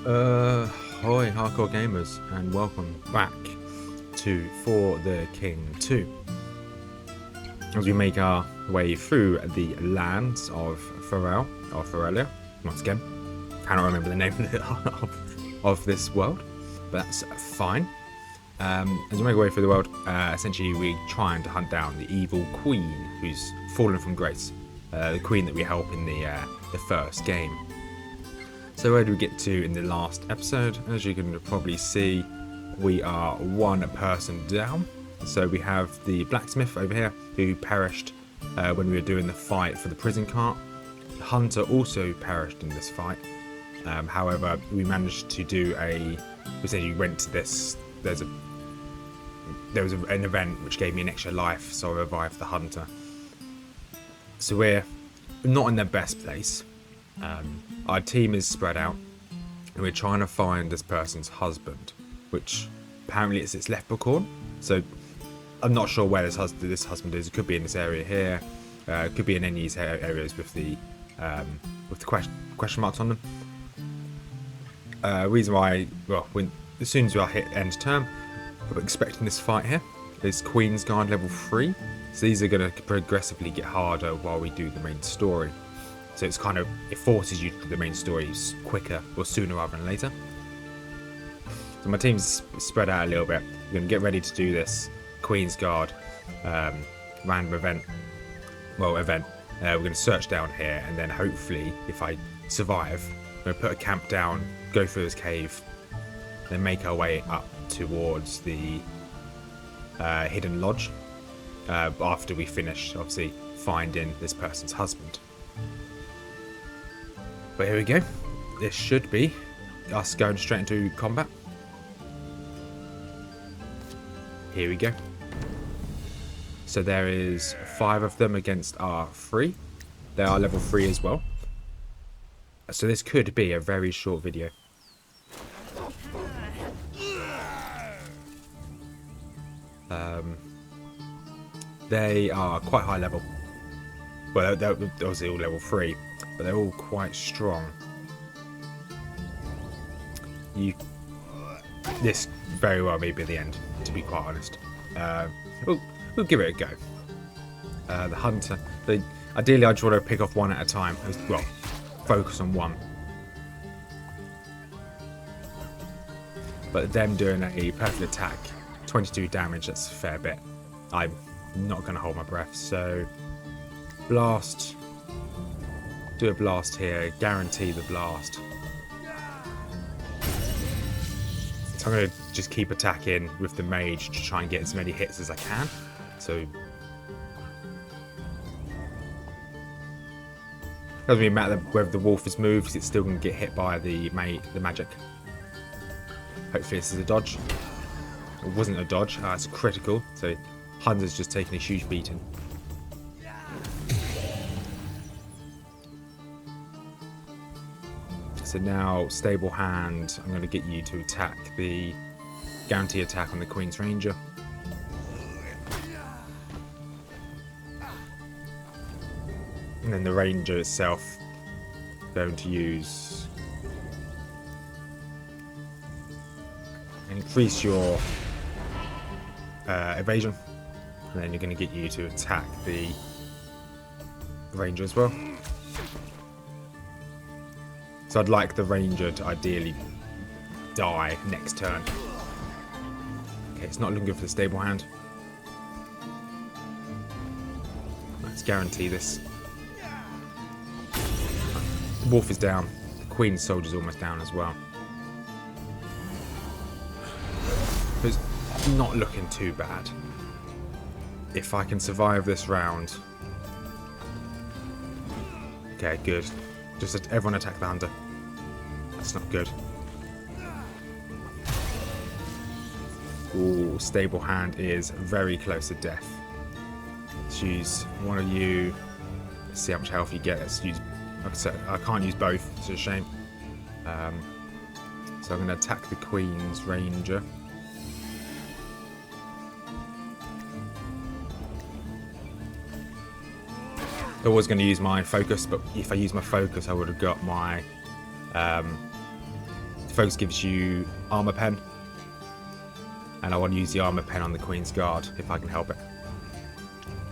Hi hardcore gamers, and welcome back to For the King 2. As we make our way through the lands of Ferelia, once again, cannot remember the name of this world, but that's fine. As we make our way through the world, essentially we're trying to hunt down the evil queen who's fallen from grace, the queen that we help in the first game. So where do we get to in the last episode? As you can probably see, we are one person down. So we have the blacksmith over here who perished when we were doing the fight for the prison cart. The hunter also perished in this fight. However, we managed to do we essentially went to this. There was an event which gave me an extra life, so I revived the hunter. So we're not in the best place. Our team is spread out, and we're trying to find this person's husband, which apparently it's its leprechaun. So I'm not sure where this husband is. It could be in this area here. It could be in any of these areas with the question marks on them. Reason why, well, as soon as we hit end term, I'm expecting this fight here. Is Queen's Guard level 3. So these are going to progressively get harder while we do the main story. So it's kind of, it forces you to do the main story quicker or sooner rather than later. So my team's spread out a little bit. We're going to get ready to do this Queen's Guard random event. We're going to search down here, and then hopefully, if I survive, I'm going to put a camp down, go through this cave, then make our way up towards the hidden lodge after we finish, obviously, finding this person's husband. But here we go. This should be us going straight into combat. Here we go. So there is 5 of them against our 3. They are level 3 as well. So this could be a very short video. They are quite high level. Well, they're obviously all level 3, but they're all quite strong. This very well may be the end, to be quite honest. We'll give it a go. The hunter. Ideally, I just want to pick off one at a time. Well, focus on one. But them doing a perfect attack, 22 damage, that's a fair bit. I'm not going to hold my breath, so blast. Do a blast here, guarantee the blast. So I'm going to just keep attacking with the mage to try and get as many hits as I can. So doesn't really matter whether the wolf is moved, because it's still going to get hit by the magic. Hopefully this is a dodge. It wasn't a dodge, it's critical, so Hunter's just taking a huge beating. So now, stable hand, I'm going to get you to attack the guarantee attack on the Queen's Ranger. And then the Ranger itself, going to use... increase your evasion. And then you're going to get you to attack the Ranger as well. So I'd like the Ranger to ideally die next turn. Okay, it's not looking good for the stable hand. Let's guarantee this. The wolf is down. The Queen's soldier's almost down as well. It's not looking too bad. If I can survive this round. Okay, good. Just everyone attack the hunter. That's not good. Ooh, stable hand is very close to death. Let's use one of you. Let's see how much health you get. Let's use. Like I said, I can't use both. It's a shame. So I'm going to attack the Queen's Ranger. I was going to use my focus, but if I use my focus, I would have got my Focus gives you armor pen. And I want to use the armor pen on the Queen's Guard if I can help it.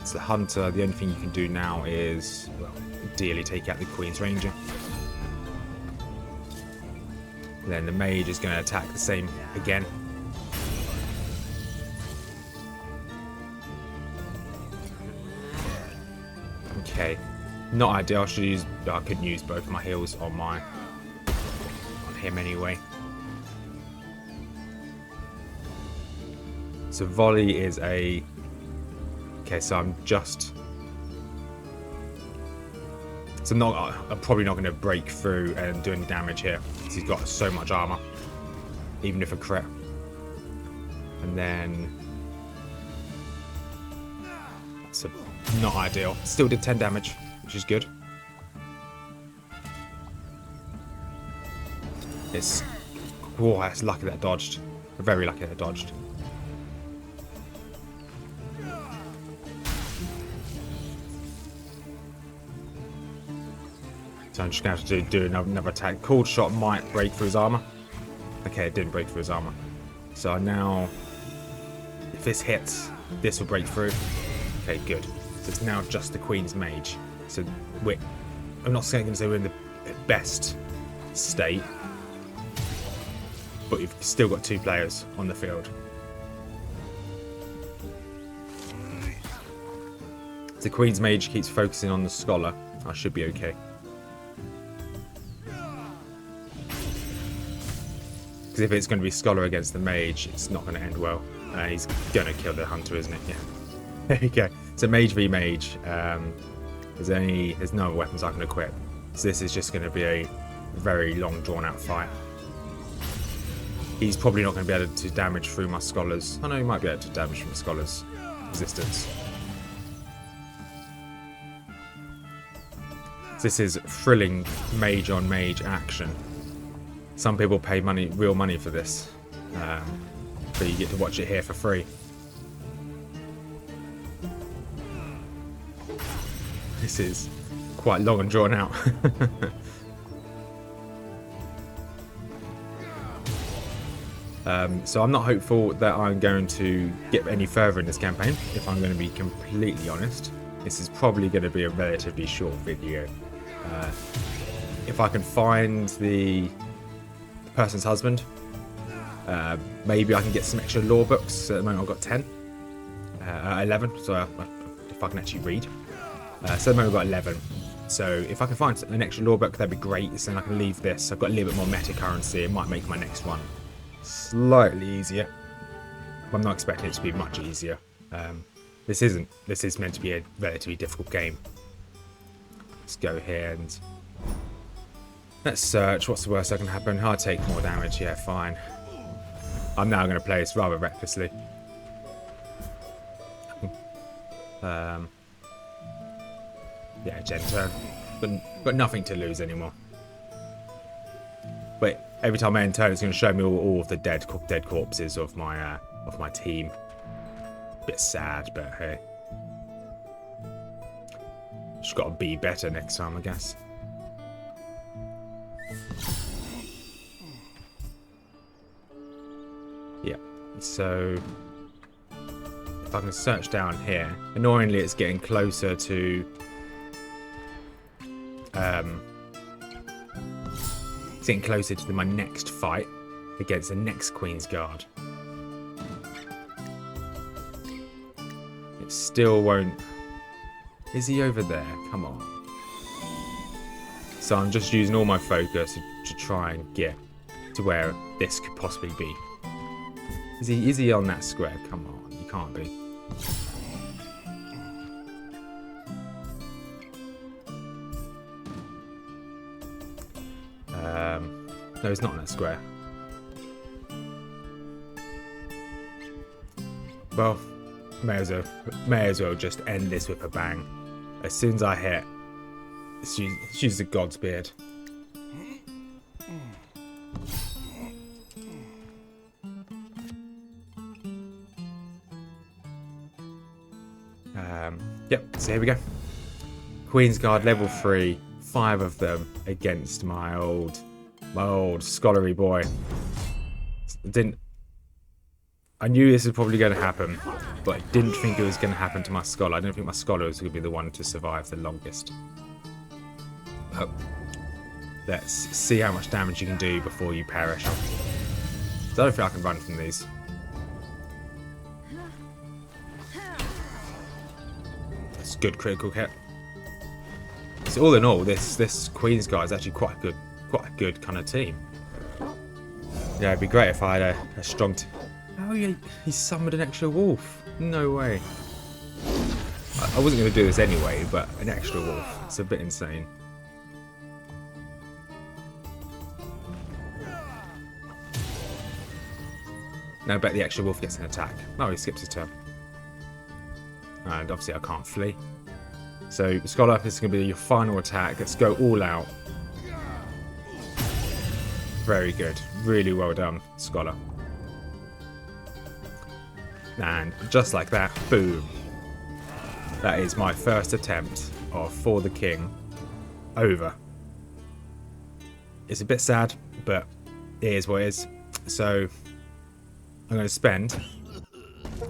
It's the Hunter. The only thing you can do now is, well, ideally take out the Queen's Ranger. Then the Mage is going to attack the same again. Okay, not ideal. I couldn't use both my heals on him anyway. So volley is a... Okay, so I'm probably not going to break through and do any damage here, because he's got so much armor, even if a crit. And then that's not ideal. Still did 10 damage, which is good. It's... Oh, that's lucky that dodged. Very lucky that dodged. So I'm just going to have to do another attack. Cold shot might break through his armor. Okay, it didn't break through his armor. So now, if this hits, this will break through. Okay, good. So it's now just the Queen's Mage. So I'm not going to say we're in the best state, but you've still got 2 players on the field. If the Queen's Mage keeps focusing on the Scholar, I should be okay. Because if it's going to be Scholar against the Mage, it's not going to end well. He's going to kill the Hunter, isn't it? Yeah. There you go. So Mage v Mage. There's no other weapons I can equip. So this is just going to be a very long, drawn-out fight. He's probably not going to be able to damage through my Scholars. I know he might be able to damage from the Scholars' resistance. This is thrilling mage on mage action. Some people pay real money for this, but you get to watch it here for free. This is quite long and drawn out. So I'm not hopeful that I'm going to get any further in this campaign, if I'm going to be completely honest. This is probably going to be a relatively short video. If I can find the person's husband, maybe I can get some extra lore books. At the moment I've got 10. 11, so if I can actually read. So at the moment I've got 11. So if I can find an extra lore book, that'd be great. So then I can leave this. I've got a little bit more meta currency. It might make my next one slightly easier. I'm not expecting it to be much easier. This is meant to be a relatively difficult game. Let's go here and let's search. What's the worst that can happen? I'll take more damage. Yeah, fine. I'm now going to play this rather recklessly. Yeah, gen turn. But nothing to lose anymore. But every time I end turn, it's going to show me all of the dead corpses of my team. Bit sad, but hey. Just got to be better next time, I guess. Yeah, so if I can search down here, annoyingly it's getting closer to my next fight against the next Queen's Guard. It still won't. Is he over there? Come on. So I'm just using all my focus to try and get to where this could possibly be. Is he on that square? Come on, you can't be. No, he's not on that square. Well, may as well just end this with a bang. As soon as I hit, let's use the God's Beard. Yep, so here we go. Queen's Guard level 3, 5 of them against my old My old scholarly boy. I knew this was probably going to happen, but I didn't think it was going to happen to my scholar. I didn't think my scholar was going to be the one to survive the longest. But let's see how much damage you can do before you perish. So I don't think I can run from these. That's a good critical hit. So all in all, this Queen's Guard is actually quite a good kind of team. Yeah, it'd be great if I had a strong Oh, yeah, he summoned an extra wolf. No way. I wasn't going to do this anyway, but an extra wolf. It's a bit insane. Now I bet the extra wolf gets an attack. Oh, he skips his turn. And obviously I can't flee. So, Scholar, this is going to be your final attack. Let's go all out. Very good. Really well done, Scholar. And just like that, boom. That is my first attempt of For the King over. It's a bit sad, but it is what it is. So I'm going to spend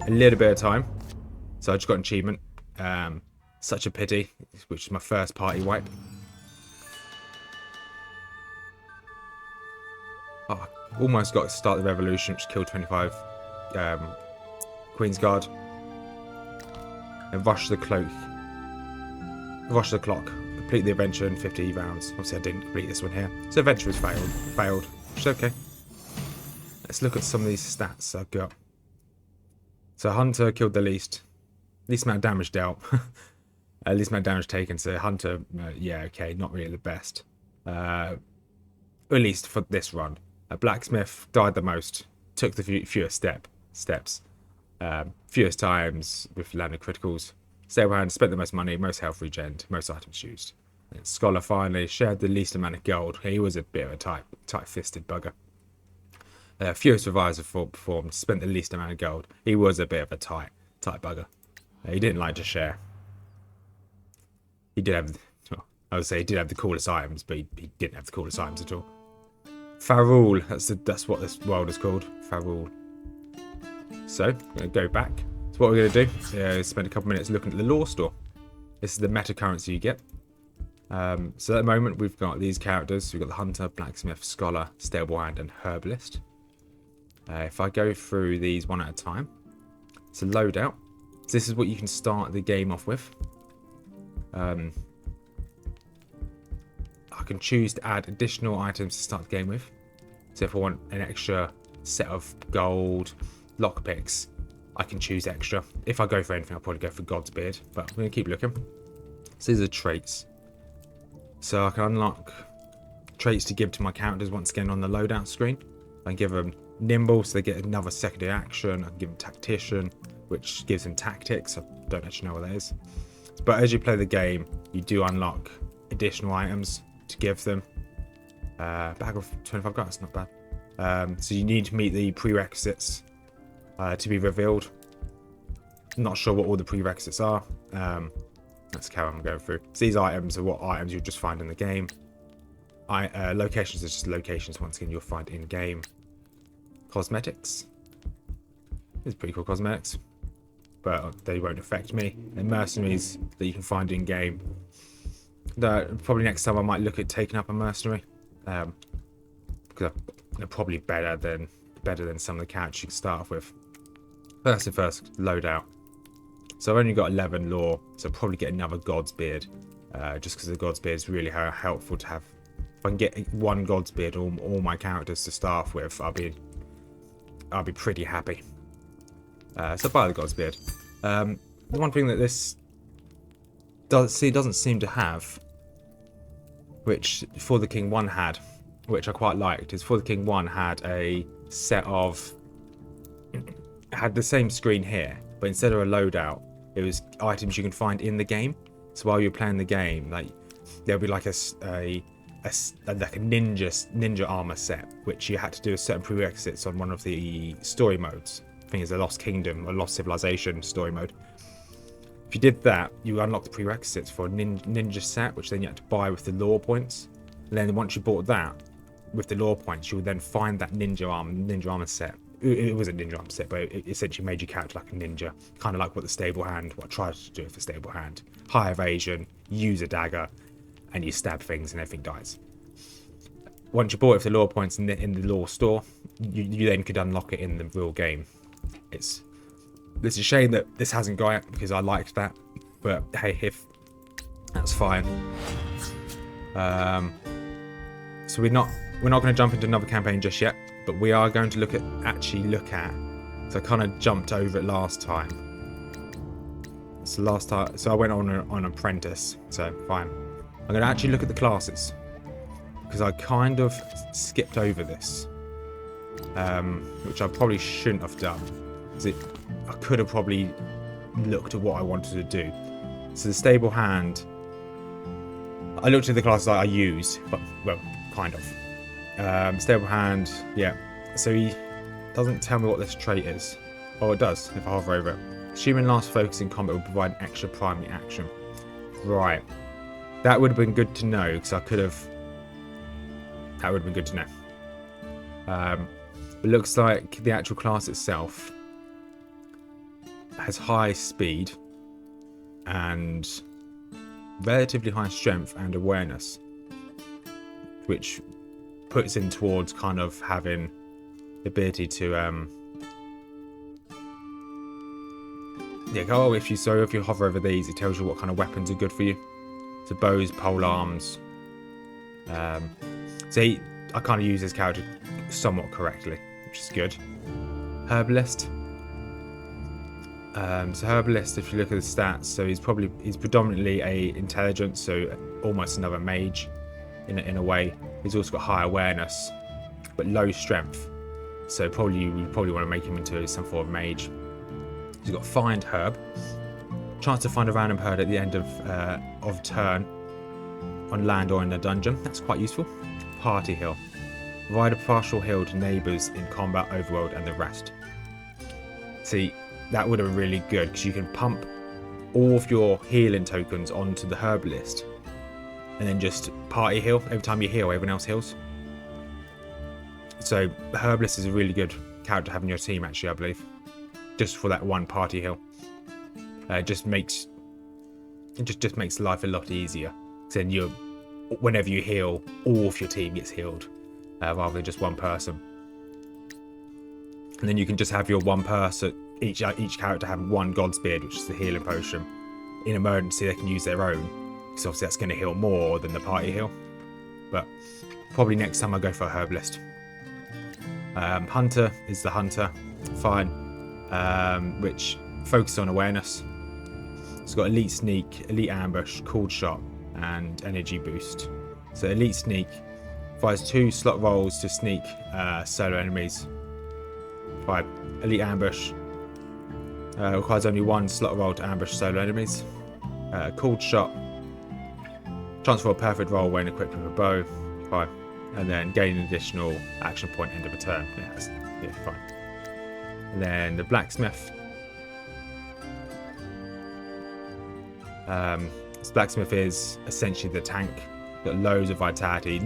a little bit of time. So I just got an achievement. Such a pity, which is my first party wipe. Oh, almost got to start the revolution, which killed 25 Queen's Guard. And rush the cloak. Rush the clock. Complete the adventure in 50 rounds. Obviously I didn't complete this one here. So adventure was failed. Which is okay. Let's look at some of these stats I've got. So Hunter killed the least amount of damage dealt. Least amount of damage taken. So Hunter, yeah, okay, not really the best. At least for this run. Blacksmith died the most. Took the fewest steps. Fewest times with landed criticals. Stay around, spent the most money, most health regen, most items used. And Scholar finally shared the least amount of gold. He was a bit of a tight-fisted bugger. Fewest revives performed, spent the least amount of gold. He was a bit of a tight bugger. He didn't like to share. He did have, well, I would say he did have the coolest items, but he didn't have the coolest items at all. Farul, that's what this world is called. Farul. So, I'm going to go back. So what we're going to do is spend a couple minutes looking at the lore store. This is the meta currency you get. So at the moment we've got these characters. We've got the Hunter, Blacksmith, Scholar, Stablehand and Herbalist. If I go through these one at a time. It's a loadout. So this is what you can start the game off with. I can choose to add additional items to start the game with. So if I want an extra set of gold lockpicks, I can choose extra. If I go for anything, I'll probably go for God's Beard, but I'm going to keep looking. So these are traits. So I can unlock traits to give to my characters once again on the loadout screen. I can give them Nimble, so they get another secondary action. I can give them Tactician, which gives them Tactics. I don't actually know what that is. But as you play the game, you do unlock additional items to give them. Bag of 25 guys, not bad. So you need to meet the prerequisites to be revealed. I'm not sure what all the prerequisites are. That's how I'm going through. So these items are what items you'll just find in the game. Locations are just locations, once again, you'll find in game. Cosmetics. These are pretty cool cosmetics, but they won't affect me. And mercenaries that you can find in game. Probably next time I might look at taking up a mercenary, because they're probably better than some of the characters you can start off with. First and first loadout. So I've only got 11 lore, so I'll probably get another God's Beard, just because the God's Beard is really helpful to have. If I can get one God's Beard, all my characters to start off with, I'll be pretty happy. So buy the God's Beard. The one thing that this doesn't seem to have, which For the King 1 had, which I quite liked, is For the King 1 had a set of, had the same screen here, but instead of a loadout, it was items you can find in the game. So while you're playing the game, like there'll be like a ninja armor set, which you had to do a certain prerequisites on one of the story modes. I think it's a Lost Kingdom or Lost Civilization story mode. If you did that, you unlock the prerequisites for a ninja set, which then you had to buy with the lore points. And then once you bought that, with the lore points, you'll then find that ninja armor set. It was a ninja armor set, but it essentially made your character like a ninja, kind of like what I tried to do with the stable hand. High evasion, use a dagger, and you stab things and everything dies. Once you bought it for the lore points in the lore store, you then could unlock it in the real game. It's a shame that this hasn't got it, because I liked that, but hey, if that's fine. So we're not going to jump into another campaign just yet, but we are going to look at. So I kind of jumped over it last time. So I went on apprentice. So fine. I'm going to actually look at the classes, because I kind of skipped over this, which I probably shouldn't have done. I could have probably looked at what I wanted to do. So the stable hand, I looked at the classes I use, but well, kind of. Stable hand, yeah. So he doesn't tell me what this trait is. Oh, it does if I hover over it. Assuming last focus in combat will provide an extra primary action. Right. That would have been good to know, because I could have. That would have been good to know. It looks like the actual class itself has high speed and relatively high strength and awareness, which puts him towards kind of having the ability to if you hover over these, it tells you what kind of weapons are good for you. So bows, pole arms. I kind of use this character somewhat correctly, which is good. Herbalist. So Herbalist, if you look at the stats, so he's predominantly a intelligence, so almost another mage in a way. He's also got high awareness, but low strength. So we probably want to make him into some form of mage. He's got Find Herb, chance to find a random herb at the end of turn on land or in a dungeon. That's quite useful. Party heal, provide a partial heal to neighbours in combat, overworld, and the rest. See, that would have been really good, because you can pump all of your healing tokens onto the herbalist, and then just party heal. Every time you heal, everyone else heals. So the herbalist is a really good character to have in your team, actually, I believe, just for that one party heal. It just makes life a lot easier. Then whenever you heal, all of your team gets healed, rather than just one person. And then you can just have your one person, each character have one Godspeed, which is the healing potion. In emergency, they can use their own, because obviously that's going to heal more than the party heal. But probably next time I go for a herbalist. Hunter is the hunter, fine, which focuses on awareness. It's got elite sneak, elite ambush, cooled shot, and energy boost. So elite sneak provides 2 slot rolls to sneak solo enemies. 5. Elite ambush requires only 1 slot roll to ambush solo enemies. Cooled shot, chance for a perfect roll when equipped with a bow. 5. And then gain an additional action point end of a turn. Yeah, fine. And then the blacksmith. So Blacksmith is essentially the tank. Got loads of vitality,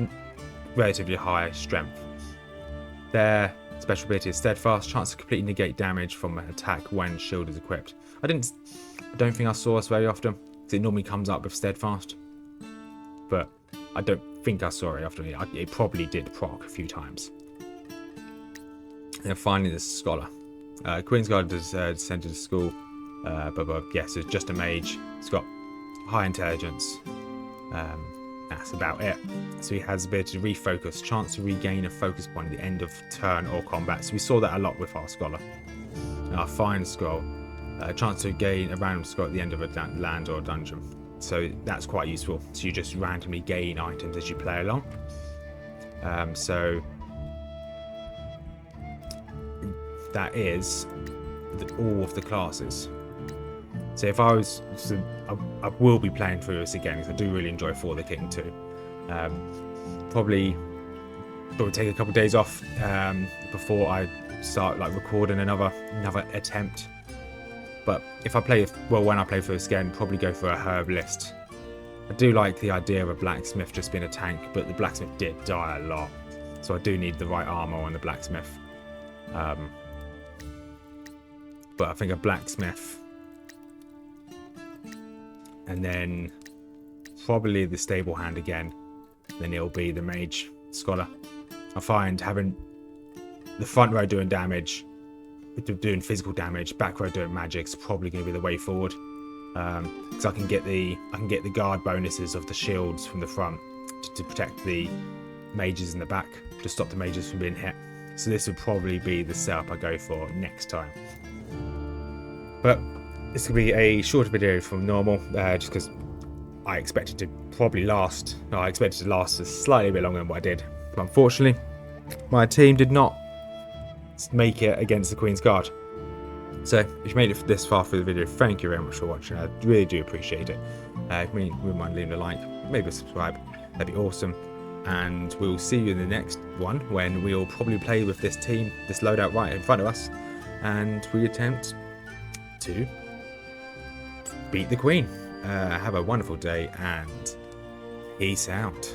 relatively high strength. Their special ability is Steadfast, chance to completely negate damage from an attack when shield is equipped. I don't think I saw this very often, because it normally comes up with Steadfast, but I don't think I saw it often. It probably did proc a few times. And then finally, the Scholar. Queen's Guard is descended to school, but yes, it's just a mage. It's got high intelligence. That's about it. So he has the ability to refocus, chance to regain a focus point at the end of turn or combat. So we saw that a lot with our Scholar. Our Find Scroll, chance to gain a random scroll at the end of a land or a dungeon. So that's quite useful. So you just randomly gain items as you play along. So that is all of the classes. So if I was, I will be playing through this again, because I do really enjoy For the King too. Probably take a couple of days off before I start recording another attempt. But if I play, when I play through this again, probably go for a herbalist. I do like the idea of a blacksmith just being a tank, but the blacksmith did die a lot. So I do need the right armor on the blacksmith. But I think a blacksmith, and then probably the stable hand again. Then it'll be the mage scholar. I find having the front row doing damage, doing physical damage, back row doing magic is probably going to be the way forward. Because I can get the guard bonuses of the shields from the front to protect the mages in the back, to stop the mages from being hit. So this would probably be the setup I go for next time. But this could be a shorter video from normal, just because I expected to probably last. No, I expected to last a slightly bit longer than what I did. But unfortunately, my team did not make it against the Queen's Guard. So if you made it this far through the video, thank you very much for watching. I really do appreciate it. If you wouldn't mind leaving a like, maybe a subscribe, that'd be awesome. And we'll see you in the next one, when we'll probably play with this team, this loadout right in front of us, and we attempt to beat the Queen. Have a wonderful day, and peace out.